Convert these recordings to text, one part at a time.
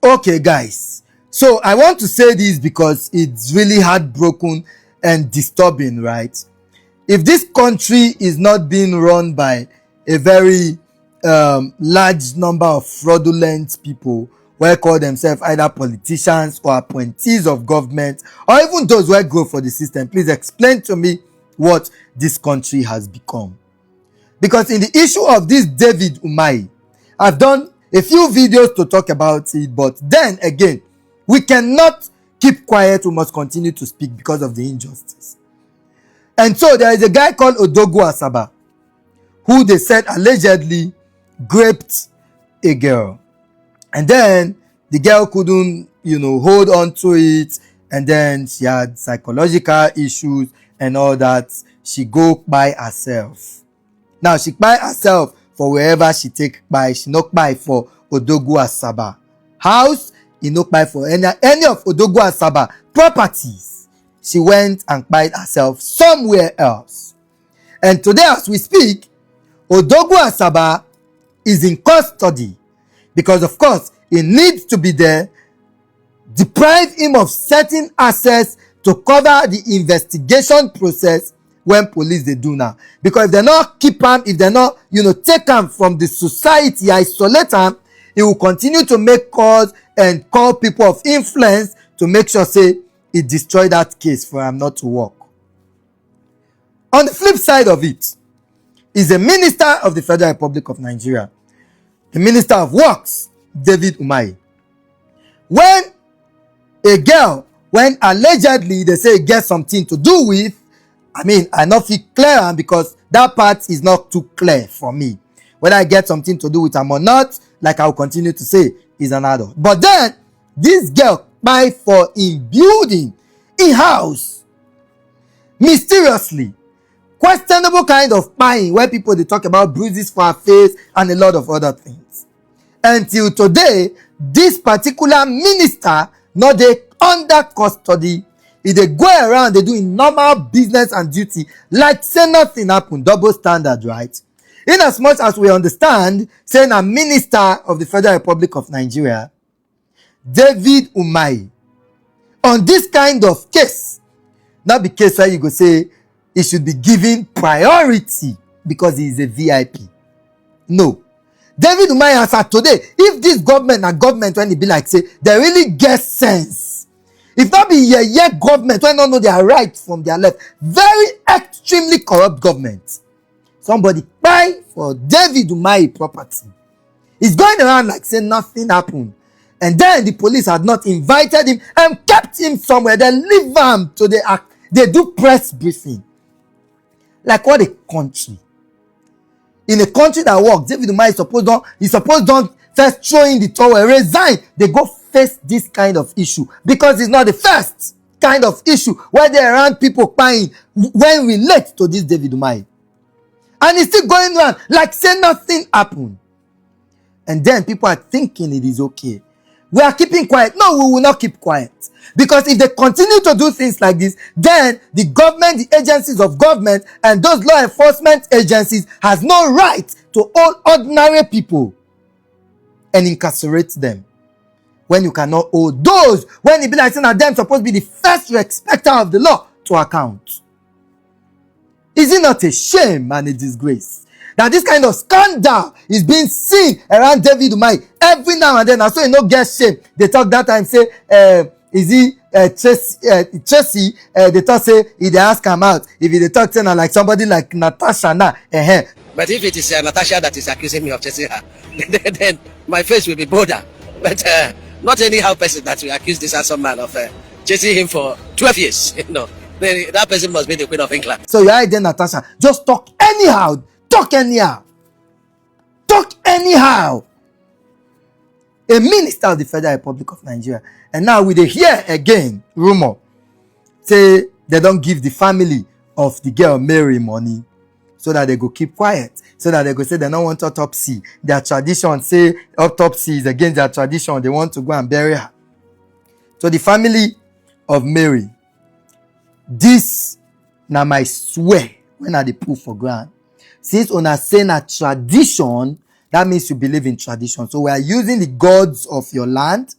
Okay, guys. So I want to say this because it's really heartbroken and disturbing, right? If this country is not being run by a very large number of fraudulent people who call themselves either politicians or appointees of government, or even those who grow for the system, please explain to me what this country has become. Because in the issue of this David Umahi, I've done a few videos to talk about it, but then again, we cannot keep quiet. We must continue to speak because of the injustice. And so there is a guy called Odogwu Asaba, who they said allegedly raped a girl. And then the girl couldn't, hold on to it. And then she had psychological issues and all that. She go by herself. Now, she by herself for wherever she take by. She not buy for Odogwu Asaba house. He not buy for any of Odogwu Asaba properties. She went and buy herself somewhere else. And today as we speak, Odogwu Asaba is in custody because of course he needs to be there. Deprive him of certain access to cover the investigation process when police they do now. Because if they not keep him, if they not take him from the society, isolate him, he will continue to make calls and call people of influence to make sure say he destroy that case for him not to work. On the flip side of it is the Minister of the Federal Republic of Nigeria, the Minister of Works, David Umahi. When a girl, when allegedly they say get something to do with, I not feel clear because that part is not too clear for me. Whether I get something to do with him or not, like I will continue to say, is an adult. But then, this girl buy for in building, in house, mysteriously, questionable kind of buying where people they talk about bruises for her face and a lot of other things. Until today, this particular minister, not they under custody, if they go around, they doing normal business and duty, like say nothing happened, double standard, right? In as much as we understand, saying a minister of the Federal Republic of Nigeria, David Umahi, on this kind of case, not the case where you go say he should be given priority because he is a VIP. No. David Umahi answered today, if this government and government when it be like say, they really get sense. If not be government when don't know their right from their left, very extremely corrupt government. Somebody buy for David Umahi property. He's going around like saying nothing happened. And then the police had not invited him and kept him somewhere. They leave him to the act. They do press briefing. Like what a country. In a country that works, David Umahi is supposed don't first throw in the towel, resign. They go face this kind of issue. Because it's not the first kind of issue where they around people crying when relate to this David Umahi. And it's still going on like say nothing happened. And then people are thinking it is okay. We are keeping quiet. No, we will not keep quiet. Because if they continue to do things like this, then the government, the agencies of government, and those law enforcement agencies has no right to hold ordinary people and incarcerate them. When you cannot hold those, when it be like saying that them supposed to be the first respecter of the law to account. Is it not a shame and a disgrace that this kind of scandal is being seen around David Umahi every now and then? And so you not get shame. They talk that time say, is he Tracy? They talk say if they ask him out, if they talk saying like somebody like Natasha now, But if it is Natasha that is accusing me of chasing her, then my face will be bolder. But not anyhow person that will accuse this handsome man of chasing him for 12 years. Then that person must be the Queen of England. So you are there, Natasha. Just talk anyhow. Talk anyhow. Talk anyhow. A minister of the Federal Republic of Nigeria. And now we hear again, rumor, say they don't give the family of the girl Mary money so that they go keep quiet. So that they go say they don't want autopsy. Their tradition say autopsy is against their tradition. They want to go and bury her. So the family of Mary, this now my swear when I dey put for ground. Since on a saying a tradition, that means you believe in tradition. So we are using the gods of your land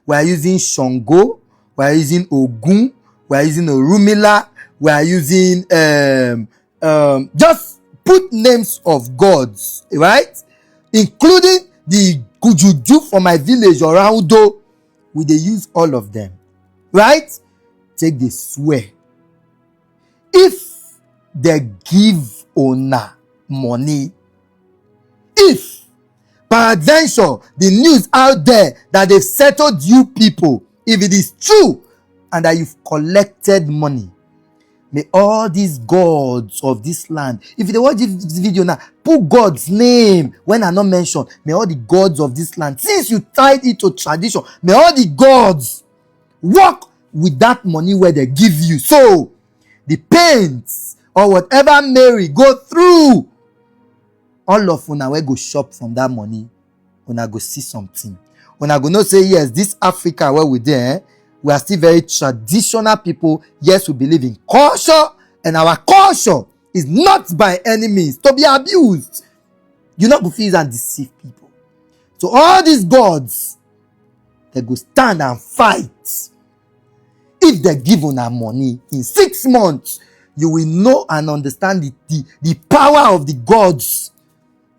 we are using Shango, we are using Ogun, we are using Orumila, we are using just put names of gods, right? Including the Kujuju for my village or Raudo. We dey use all of them, right? Take the swear. If they give una money, if peradventure the news out there that they've settled you people, if it is true and that you've collected money, may all these gods of this land, if they watch this video now, put God's name when I not mentioned. May all the gods of this land, since you tied it to tradition, may all the gods work with that money where they give you. So the pains or whatever Mary go through, all of una wey go shop from that money, una go see something. Una go know say yes, this Africa where we there, we are still very traditional people. Yes, we believe in culture, and our culture is not by any means to be abused. You not go feel and deceive people. So all these gods, they go stand and fight. If they give una money in 6 months, you will know and understand the power of the gods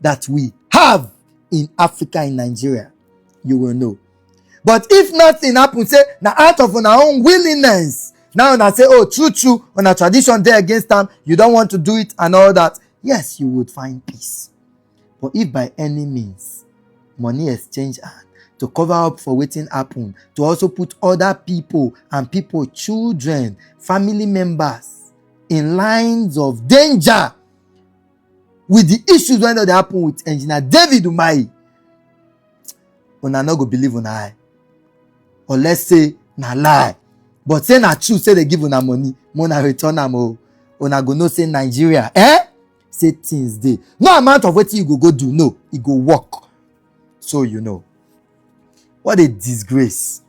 that we have in Africa, in Nigeria. You will know. But if nothing happens, say, now out of our own willingness, now when I say, oh, true, on a tradition there against them, you don't want to do it and all that, yes, you would find peace. But if by any means, money exchange hand to cover up for waiting happen, to also put other people and people, children, family members in lines of danger with the issues when they happen with engineer David Umahi, una no go believe una eye. Or let's say na lie. But say na true, say they give una money, una return am o. Una go know say Nigeria, say things dey. No amount of wetin you go do, no, it go work. So you know. What a disgrace.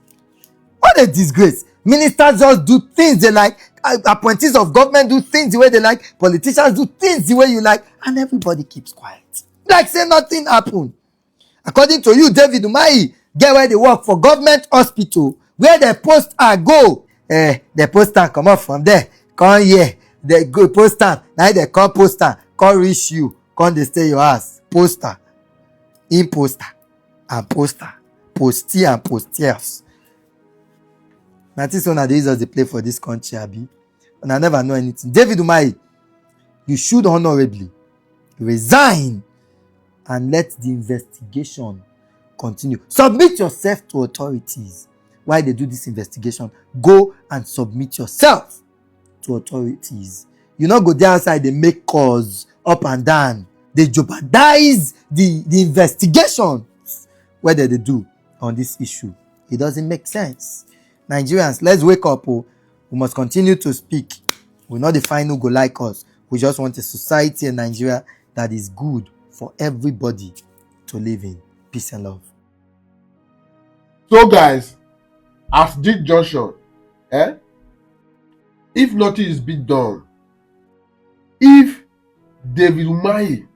What a disgrace. Ministers just do things they like. Appointees of government do things the way they like. Politicians do things the way you like. And everybody keeps quiet. Like say nothing happened. According to you, David Umahi, get where they work for government hospital, where the post are go. The poster come up from there. Come here. They go poster. Now they call poster. Come reach you. Come they stay your house. Poster. Imposter. And poster. Postie and postiers. Now this one they use they play for this country, Abi. And I never know anything. David Umahi, you should honorably resign and let the investigation continue. Submit yourself to authorities. While they do this investigation, go and submit yourself to authorities. You not go there outside, they make calls up and down. They jeopardize the investigation. What did they do on this issue? It doesn't make sense. Nigerians, let's wake up. Oh. We must continue to speak. We're not the final who go like us. We just want a society in Nigeria that is good for everybody to live in. Peace and love. So guys, as this junction, if nothing is being done, if David Umahi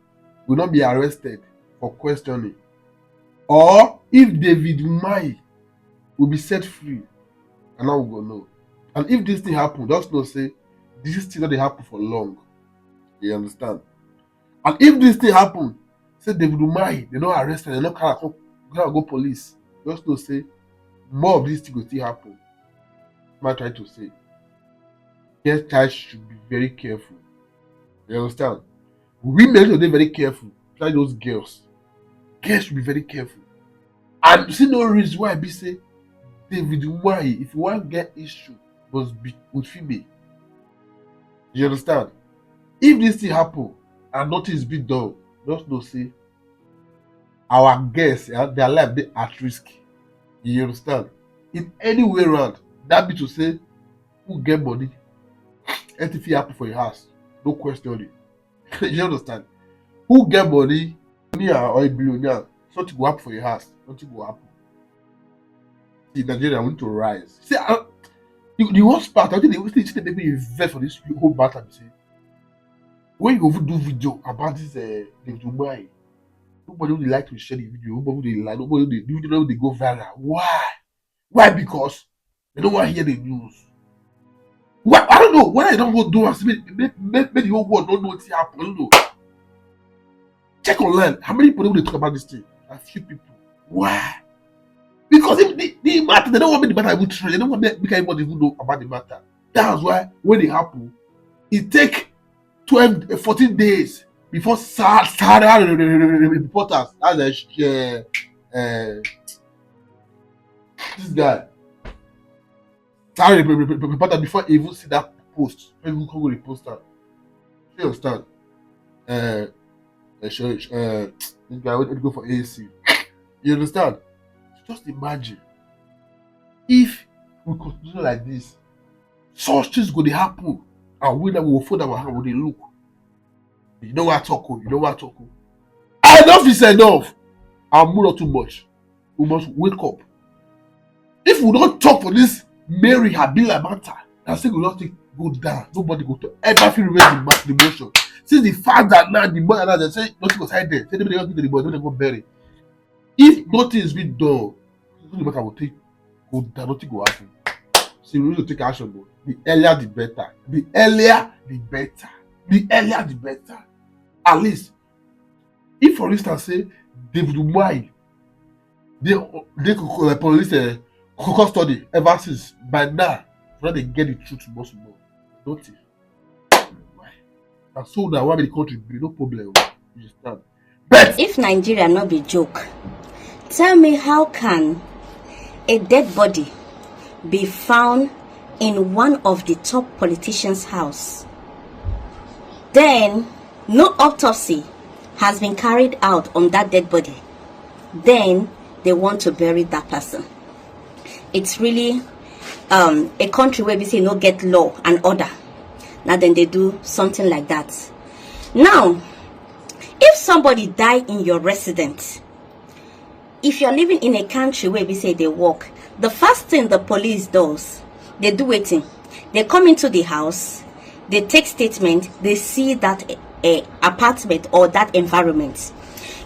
will not be arrested for questioning, or if David Umahi will be set free, and now we go know. And if this thing happen, just know say this thing not dey happen for long. You understand? And if this thing happen, say David Umahi, they not arrested, they not go police. Just know say more of this thing will still happen. I'm trying to say, yes, guys should be very careful. You understand? Women should be very careful. Try those girls. Girls should be very careful. And see no reason why I be say David Umahi, if you want to get issue, must be with female. You understand? If this thing happen and nothing is being done, just know say our guests, their life they at risk. You understand? In any way around, that be to say who get money, anything happen for your house, no question it. You understand? Who get money, or a billionaire, something will happen for your house, nothing will happen. In Nigeria, we need to rise. See, the worst part, I think they maybe invest for this whole matter. See, when you do video about this David Umahi, nobody would like to share the video. Nobody would like. Nobody would they go viral. Why? Why? Because they don't want to hear the news. Why? I don't know. Why I don't go do us? Make the whole world don't know what's happening. I don't know. Check online. How many people they talk about this thing? A few people. Why? Because if the matter, they don't want the matter even true. They don't want make anybody even know about the matter. That's why when it happen, it take 14 days before reporters. That's this guy. Sorry, reporter before he even see that post. When you go repost that. You understand? This guy went to go for AC. You understand? Just imagine if we continue like this, such things going to happen, and we that will fold our hand when they look. You know what I talk about? You know what I talk about? Enough is enough. I'm not too much. We must wake up. If we don't talk for this Mary Habila matter, I think we don't think go down. Nobody go to ever feel raise the motion. Since the fact that now the mother now they say nothing was hide there. Say they don't give the body, they go bury. If nothing is being done, the matter will take go down, nothing will happen. So we need to take action though. The earlier the better. The earlier the better. The earlier the better. At least, if for instance say David Umahi, they police custody ever since by now, so they get the truth most more. Don't it? And so now why the country be no problem. You understand? But if Nigeria not be joke, tell me how can a dead body be found in one of the top politicians' house? Then no autopsy has been carried out on that dead body. Then they want to bury that person. It's really a country where we say no get law and order. Now then they do something like that. Now, if somebody die in your residence, if you're living in a country where we say they work, the first thing the police does, they do waiting. They come into the house, they take statement, they see that apartment or that environment.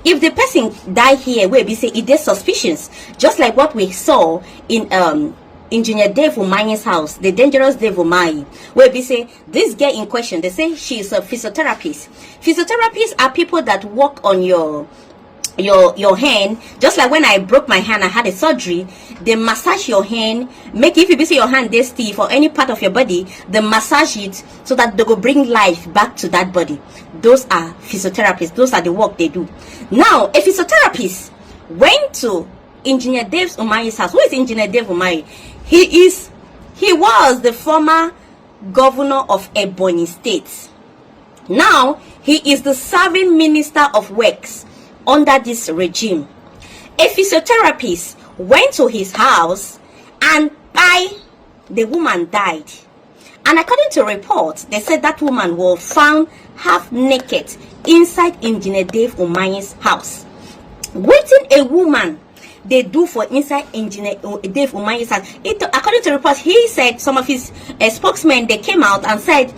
If the person die here where we say it is suspicious, just like what we saw in Engineer David Umahi's house, the dangerous David Umahi, where we say this girl in question, they say she is a physiotherapist. Physiotherapists are people that work on your hand, just like when I broke my hand, I had a surgery. They massage your hand, make if you see your hand this stiff or any part of your body, they massage it so that they will bring life back to that body. Those are physiotherapists. Those are the work they do. Now, a physiotherapist went to Engineer David Umahi's house. Who is Engineer David Umahi? He was the former governor of Ebonyi State. Now he is the serving minister of works under this regime. A physiotherapist went to his house and the woman died. And according to reports, they said that woman was found half naked inside Engineer David Umahi's house. Waiting a woman they do for inside Engineer David Umahi's house. According to reports, he said some of his spokesmen, they came out and said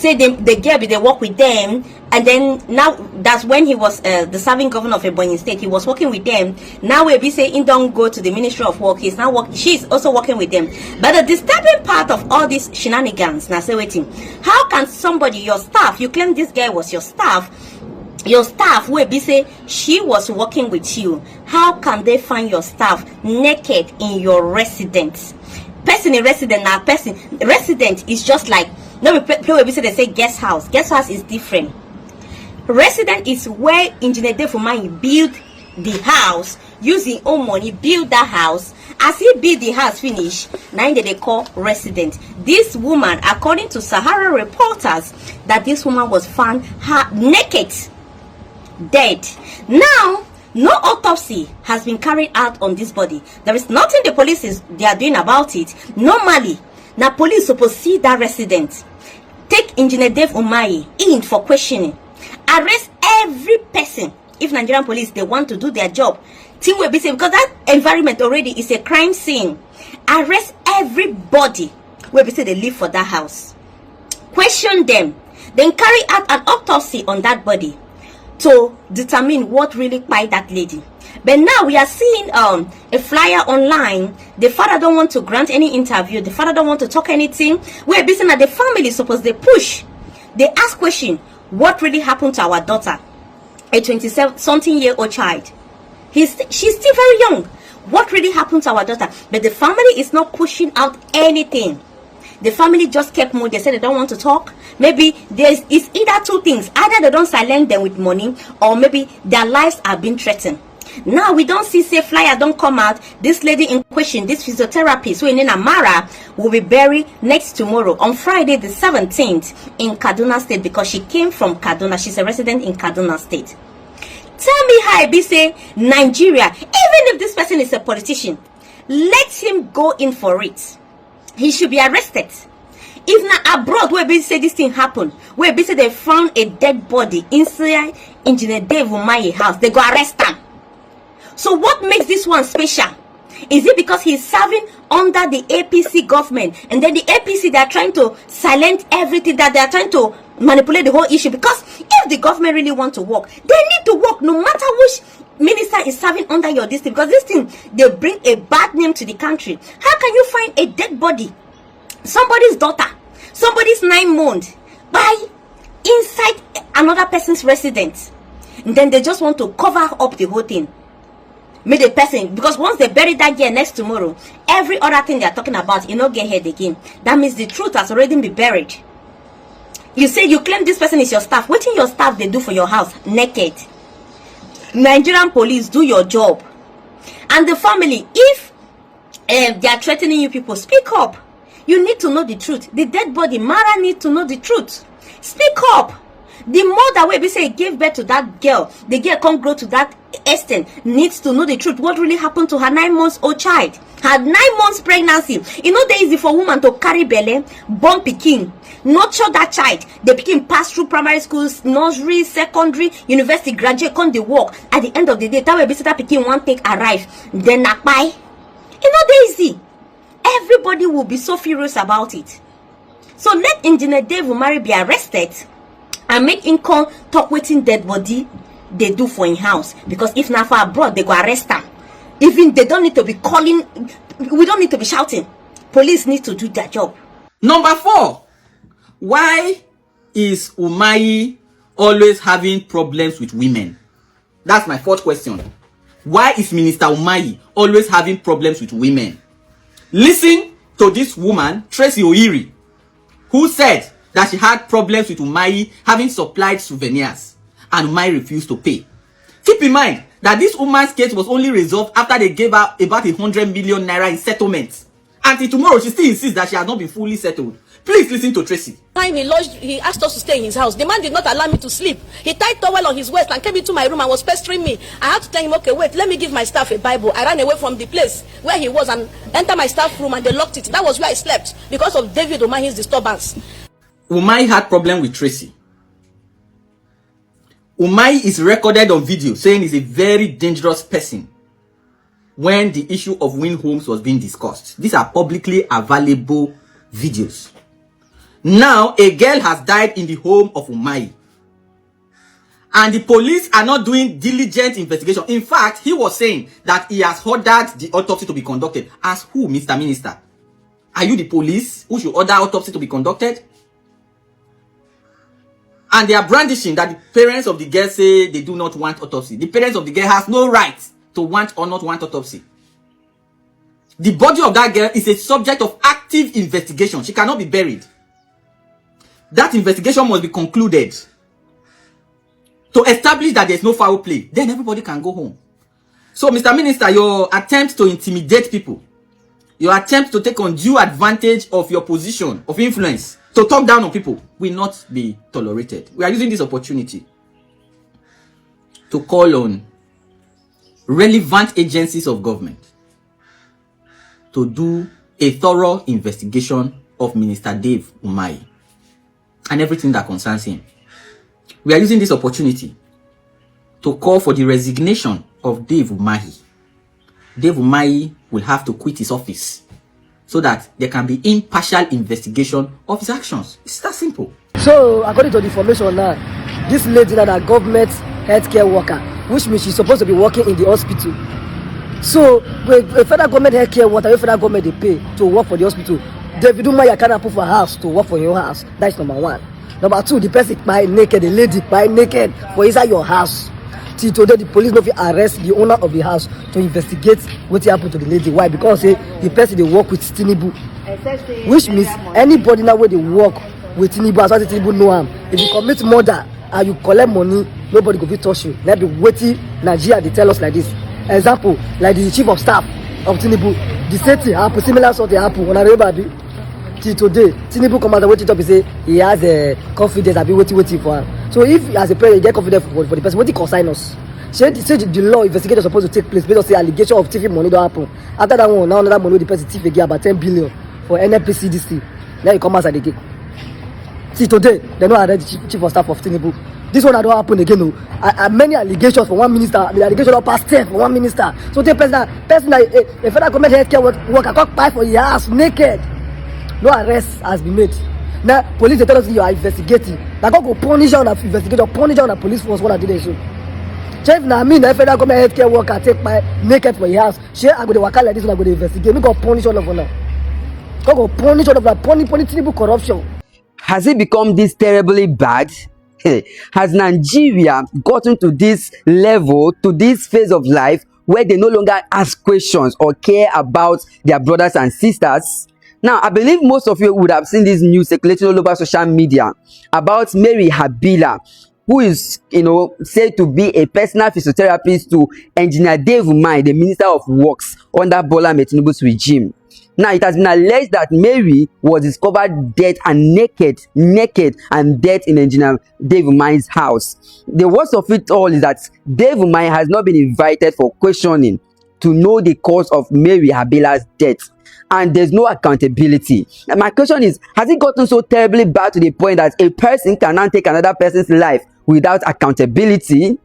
the girl they work with them, and then now that's when he was the serving governor of Ebonyi State. He was working with them. Now we be saying don't go to the Ministry of Work. He's now she's also working with them. But the disturbing part of all these shenanigans, now say waiting, how can somebody, your staff, you claim this guy was your staff will be say she was working with you, how can they find your staff naked in your residence? Person in resident now, person resident is just like no play where we say they say guest house. Guest house is different. Resident is where Engineer David Umahi build the house, using own money, build that house. As he build the house finish, now they call resident. This woman, according to Sahara reporters, that this woman was found naked, dead. Now, no autopsy has been carried out on this body. There is nothing the police they are doing about it. Normally, now police supposed to see that resident, take Engineer David Umahi in for questioning, arrest every person. If Nigerian police they want to do their job, team will be safe because that environment already is a crime scene. Arrest everybody where we say they live for that house, question them, then carry out an autopsy on that body. to determine what really kpai that lady. But now we are seeing a flyer online. The father don't want to grant any interview. The father don't want to talk anything. We're busy that the family supposed they push. They ask question, what really happened to our daughter, a 27-something-year-old child? She's still very young. What really happened to our daughter? But the family is not pushing out anything. The family just kept moving. They said they don't want to talk. Maybe it's either two things. Either they don't silence them with money, or maybe their lives are being threatened. Now we don't see say flyer don't come out. This lady in question, this physiotherapist who in Amara, will be buried next tomorrow on Friday the 17th in Kaduna State, because she came from Kaduna. She's a resident in Kaduna State. Tell me how it be say Nigeria, even if this person is a politician, let him go in for it. He should be arrested. If not abroad, where be say this thing happened, where be say they found a dead body inside Engineer David Umahi house, they go arrest him. So what makes this one special? Is it because he's serving under the APC government, and then the APC, they are trying to silence everything, that they are trying to manipulate the whole issue? Because if the government really want to work, they need to work no matter which minister is serving under your district, because this thing, they bring a bad name to the country. How can you find a dead body, somebody's daughter, somebody's 9 months, by inside another person's residence, and then they just want to cover up the whole thing? Made a person, because once they bury that girl next tomorrow, every other thing they are talking about, you know, get heard again. That means the truth has already been buried. You say you claim this person is your staff. What in your staff they do for your house naked? Nigerian police, do your job. And the family, if they are threatening you people, speak up. You need to know the truth. The dead body, Mara needs to know the truth. Speak up. The mother where we say gave birth to that girl, the girl can't grow to that extent, needs to know the truth. What really happened to her 9-month-old child? Her 9 months pregnancy. You know, there is easy for woman to carry belly, born pikin, nurture that child. The pikin pass through primary schools, nursery, secondary, university, graduate, come the work. At the end of the day, that way that pikin won't take arrive. Then nakpai. You know, there is easy. Everybody will be so furious about it. So let Engineer David Umahi be arrested and make him come talk wetin dead body they do for in house. Because if not for abroad, they go arrest them. Even they don't need to be calling, we don't need to be shouting. Police need to do their job. Number 4, why is Umahi always having problems with women? That's my 4th question. Why is Minister Umahi always having problems with women? Listen to this woman, Tracy Oiri, who said that she had problems with Umahi having supplied souvenirs, and Umahi refused to pay. Keep in mind that this woman's case was only resolved after they gave her about 100 million naira in settlement. Until tomorrow, she still insists that she has not been fully settled. Please listen to Tracy. Time he asked us to stay in his house. The man did not allow me to sleep. He tied towel on his waist and came into my room and was pestering me. I had to tell him, okay, wait, let me give my staff a Bible. I ran away from the place where he was and entered my staff room, and they locked it. That was where I slept because of David Umahi's disturbance. Umahi had problem with Tracy. Umahi is recorded on video saying he's a very dangerous person when the issue of Win Homes was being discussed. These are publicly available videos. Now, a girl has died in the home of Umahi, and the police are not doing diligent investigation. In fact, he was saying that he has ordered the autopsy to be conducted. As who, Mr. Minister? Are you the police who should order autopsy to be conducted? And they are brandishing that the parents of the girl say they do not want autopsy. The parents of the girl has no right to want or not want autopsy. The body of that girl is a subject of active investigation. She cannot be buried. That investigation must be concluded to establish that there is no foul play. Then everybody can go home. So, Mr. Minister, your attempt to intimidate people, your attempt to take undue advantage of your position of influence to talk down on people will not be tolerated. We are using this opportunity to call on relevant agencies of government to do a thorough investigation of Minister David Umahi and everything that concerns him. We are using this opportunity to call for the resignation of David Umahi. David Umahi will have to quit his office so that there can be impartial investigation of his actions. It's that simple. So, according to the information now, this lady that the government healthcare worker, which means she's supposed to be working in the hospital. So a federal government healthcare worker, a federal government they pay to work for the hospital. David Umahi cannot put for house to work for your house. That's number one. Number two, the person buy naked, the lady buy naked for inside your house. Till today, the police no fit arrest the owner of the house to investigate what happened to the lady. Why? Because the person they work with Tinubu, which means anybody now where they work with Tinubu, as well as Tinubu know him. If you commit murder and you collect money, nobody go fit touch you. Let be waiting. Nigeria they tell us like this. Example, like the chief of staff of Tinubu, the same thing happen, similar sort of happen on everybody. Till today, Tinubu come out and waiting up. He say he has a confidence. I be waiting for him. So if as a president, you get confidence for the person, what he consign us? Say the law investigation is supposed to take place based on the allegation of thieving money don't happen. After that one, now another money the person thief again about 10 billion for NNPCDC. Then you come out and again. See today, they know already the chief of staff of Tinubu. This one don't happen again. No, many allegations for one minister. The allegation of past 10 for one minister. So the person a federal government healthcare worker can't buy for your house naked. No arrest has been made. Now police they tell us you are investigating. They go punish on the investigator, punish on the police force what I did so. Chief na me na federal government healthcare worker take my naked for your house. Shey I go dey waka like this one I go dey investigate. Me go punish all of una. Go punish all of una. Punish Tinubu corruption. Has it become this terribly bad? Has Nigeria gotten to this level, to this phase of life where they no longer ask questions or care about their brothers and sisters? Now, I believe most of you would have seen this news circulating all over social media about Mary Habila, who is, said to be a personal physiotherapist to Engineer David Umahi, the Minister of Works under Bola Ahmed Tinubu's regime. Now, it has been alleged that Mary was discovered dead and naked and dead in Engineer David Umahi's house. The worst of it all is that David Umahi has not been invited for questioning to know the cause of Mary Habila's death. And there's no accountability. And my question is, has it gotten so terribly bad to the point that a person cannot take another person's life without accountability?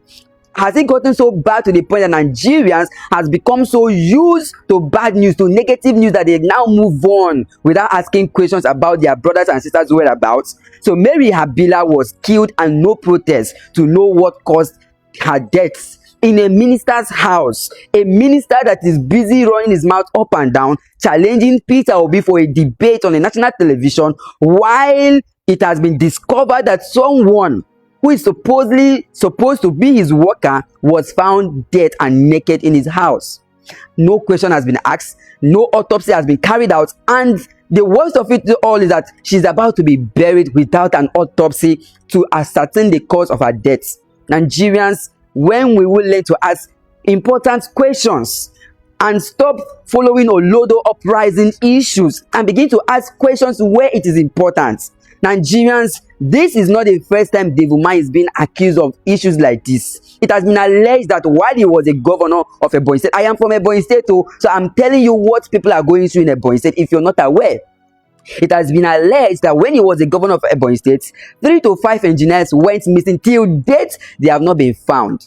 Has it gotten so bad to the point that Nigerians has become so used to bad news, to negative news, that they now move on without asking questions about their brothers and sisters' whereabouts? So Mary Habila was killed and no protest to know what caused her death in a minister's house. A minister that is busy running his mouth up and down, challenging Peter Obi for a debate on a national television, while it has been discovered that someone who is supposed to be his worker was found dead and naked in his house. No question has been asked, no autopsy has been carried out, and the worst of it all is that she's about to be buried without an autopsy to ascertain the cause of her death. Nigerians, when we will learn to ask important questions and stop following Olodo uprising issues and begin to ask questions where it is important. Nigerians, this is not the first time David Umahi is being accused of issues like this. It has been alleged that while he was a governor of Ebonyi State, I am from Ebonyi State too, so I'm telling you what people are going through in Ebonyi State if you're not aware. It has been alleged that when he was a governor of Ebonyi State, 3 to 5 engineers went missing. Till date, they have not been found.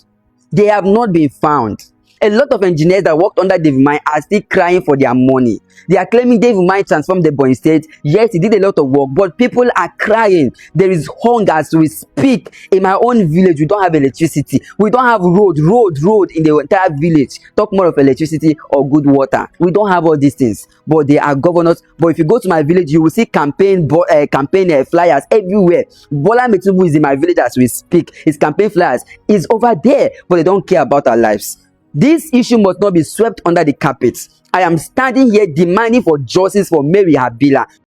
They have not been found. A lot of engineers that worked under David Umahi are still crying for their money. They are claiming David Umahi transformed the Ebonyi State. Yes, he did a lot of work, but people are crying. There is hunger as we speak. In my own village, we don't have electricity. We don't have road in the entire village. Talk more of electricity or good water. We don't have all these things, but they are governors. But if you go to my village, you will see campaign flyers everywhere. Bola Ahmed Tinubu is in my village as we speak. His campaign flyers is over there, but they don't care about our lives. This issue must not be swept under the carpet. I am standing here demanding for justice for Mary Habila.